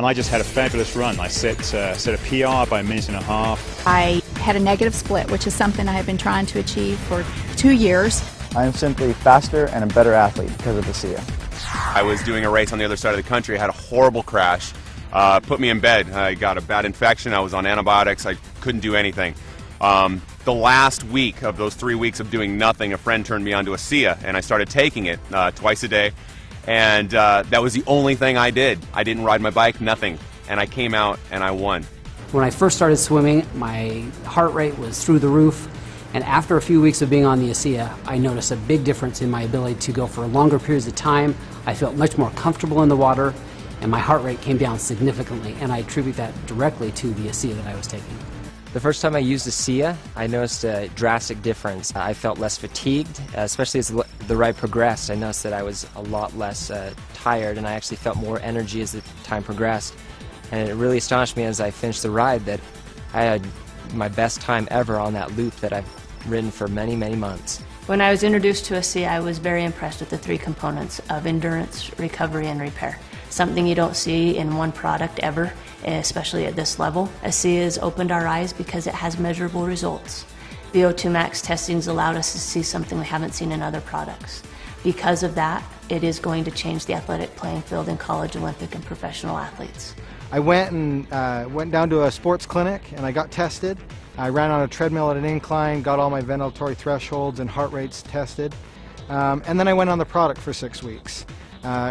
I just had a fabulous run. I set a PR by a minute and a half. I had a negative split, which is something I have been trying to achieve for 2 years. I am simply faster and a better athlete because of the SIA. I was doing a race on the other side of the country, had a horrible crash, put me in bed. I got a bad infection, I was on antibiotics, I couldn't do anything. The last week of those 3 weeks of doing nothing, a friend turned me onto a SIA, and I started taking it twice a day. And that was the only thing I did. I didn't ride my bike, nothing. And I came out and I won. When I first started swimming, my heart rate was through the roof. And after a few weeks of being on the ASEA, I noticed a big difference in my ability to go for longer periods of time. I felt much more comfortable in the water, and my heart rate came down significantly. And I attribute that directly to the ASEA that I was taking. The first time I used the SIA, I noticed a drastic difference. I felt less fatigued, especially as the ride progressed. I noticed that I was a lot less tired, and I actually felt more energy as the time progressed. And it really astonished me as I finished the ride that I had my best time ever on that loop that I've ridden for many, many months. When I was introduced to a SIA, I was very impressed with the 3 components of endurance, recovery, and repair. Something you don't see in one product ever, especially at this level. ASEA has opened our eyes because it has measurable results. VO2 max testing has allowed us to see something we haven't seen in other products. Because of that, it is going to change the athletic playing field in college, Olympic, and professional athletes. I went down to a sports clinic and I got tested. I ran on a treadmill at an incline, got all my ventilatory thresholds and heart rates tested, and then I went on the product for 6 weeks.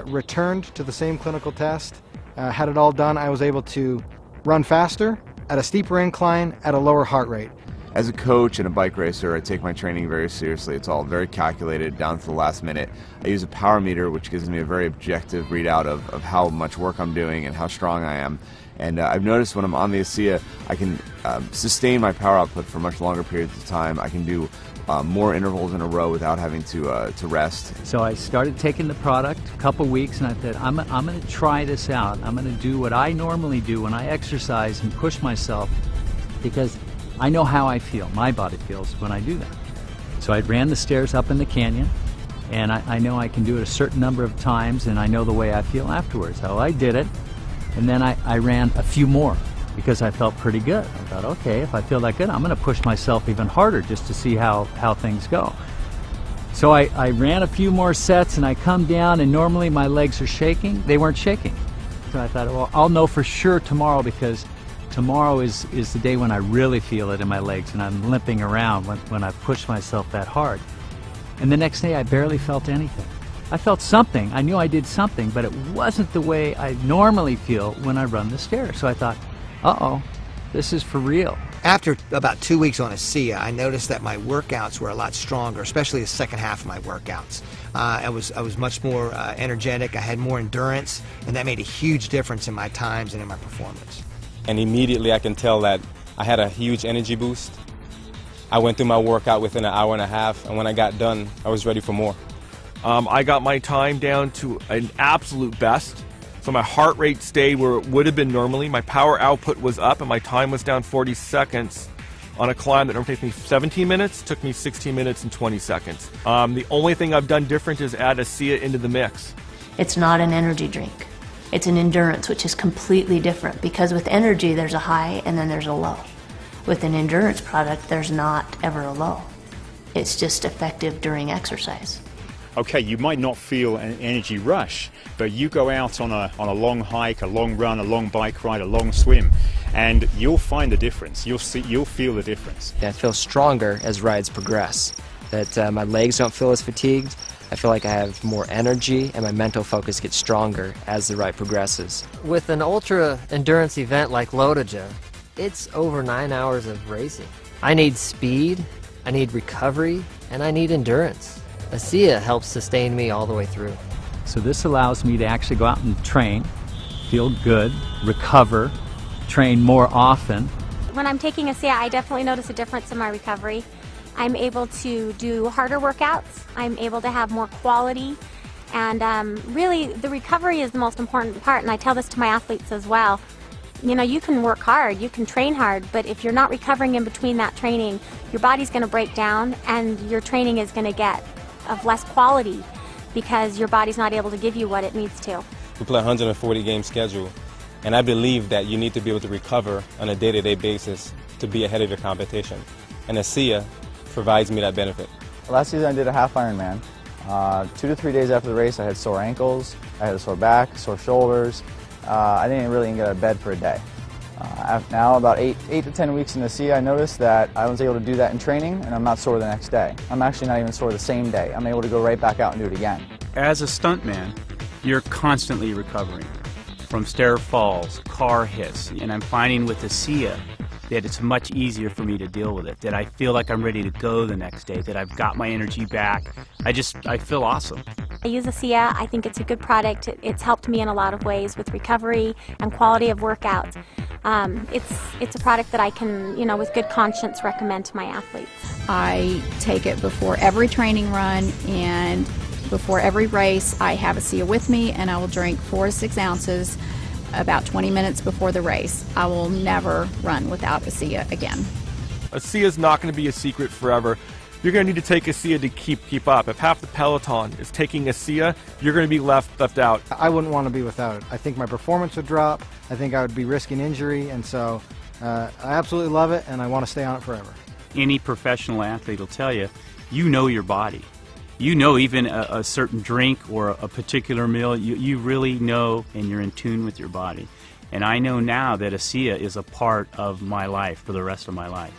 Returned to the same clinical test, had it all done. I was able to run faster, at a steeper incline, at a lower heart rate. As a coach and a bike racer, I take my training very seriously. It's all very calculated, down to the last minute. I use a power meter, which gives me a very objective readout of how much work I'm doing and how strong I am. And I've noticed when I'm on the ASEA, I can sustain my power output for much longer periods of time. I can do more intervals in a row without having to rest. So I started taking the product a couple weeks, and I said, I'm going to try this out. I'm going to do what I normally do when I exercise and push myself, because I know how I feel, my body feels when I do that. So I ran the stairs up in the canyon, and I know I can do it a certain number of times, and I know the way I feel afterwards. So I did it, and then I ran a few more because I felt pretty good. I thought, okay, if I feel that good, I'm going to push myself even harder just to see how things go. So I ran a few more sets, and I come down, and normally my legs are shaking. They weren't shaking. So I thought, well, I'll know for sure tomorrow, because tomorrow is the day when I really feel it in my legs and I'm limping around when I push myself that hard. And the next day I barely felt anything. I felt something. I knew I did something, but it wasn't the way I normally feel when I run the stairs. So I thought, uh-oh, this is for real. After about 2 weeks on ASEA, I noticed that my workouts were a lot stronger, especially the second half of my workouts. I was much more energetic, I had more endurance, and that made a huge difference in my times and in my performance. And immediately I can tell that I had a huge energy boost. I went through my workout within an hour and a half, and when I got done, I was ready for more. I got my time down to an absolute best. So my heart rate stayed where it would have been normally. My power output was up, and my time was down 40 seconds on a climb that normally takes me 17 minutes, took me 16 minutes and 20 seconds. The only thing I've done different is add ASEA into the mix. It's not an energy drink. It's an endurance, which is completely different, because with energy there's a high and then there's a low. With an endurance product, there's not ever a low. It's just effective during exercise. Okay, you might not feel an energy rush, but you go out on a long hike, a long run, a long bike ride, a long swim, and you'll find the difference. You'll feel the difference. I feel stronger as rides progress, that my legs don't feel as fatigued. I feel like I have more energy, and my mental focus gets stronger as the ride progresses. With an ultra endurance event like Lotoja, it's over 9 hours of racing. I need speed, I need recovery, and I need endurance. ASEA helps sustain me all the way through. So this allows me to actually go out and train, feel good, recover, train more often. When I'm taking ASEA, I definitely notice a difference in my recovery. I'm able to do harder workouts, I'm able to have more quality, and really the recovery is the most important part, and I tell this to my athletes as well. You know, you can work hard, you can train hard, but if you're not recovering in between that training, your body's going to break down and your training is going to get of less quality because your body's not able to give you what it needs to. We play a 140 game schedule, And I believe that you need to be able to recover on a day-to-day basis to be ahead of your competition. And ASEA provides me that benefit. Last season I did a half Ironman. 2 to 3 days after the race I had sore ankles, I had a sore back, sore shoulders. I didn't really even get out of bed for a day. Now about 8 to 10 weeks in ASEA, I noticed that I was able to do that in training and I'm not sore the next day. I'm actually not even sore the same day. I'm able to go right back out and do it again. As a stuntman, you're constantly recovering from stair falls, car hits, and I'm finding with ASEA that it's much easier for me to deal with it, that I feel like I'm ready to go the next day, that I've got my energy back. I feel awesome. I use ASEA. I think it's a good product. It's helped me in a lot of ways with recovery and quality of workout. It's a product that I can, with good conscience recommend to my athletes. I take it before every training run and before every race. I have ASEA with me and I will drink 4 to 6 ounces about 20 minutes before the race. I will never run without ASEA again. ASEA is not going to be a secret forever. You're going to need to take ASEA to keep up. If half the peloton is taking ASEA, you're going to be left out. I wouldn't want to be without it. I think my performance would drop. I think I would be risking injury, and so I absolutely love it, and I want to stay on it forever. Any professional athlete will tell you, you know your body. You know even a certain drink or a particular meal, you really know and you're in tune with your body. And I know now that ASEA is a part of my life for the rest of my life.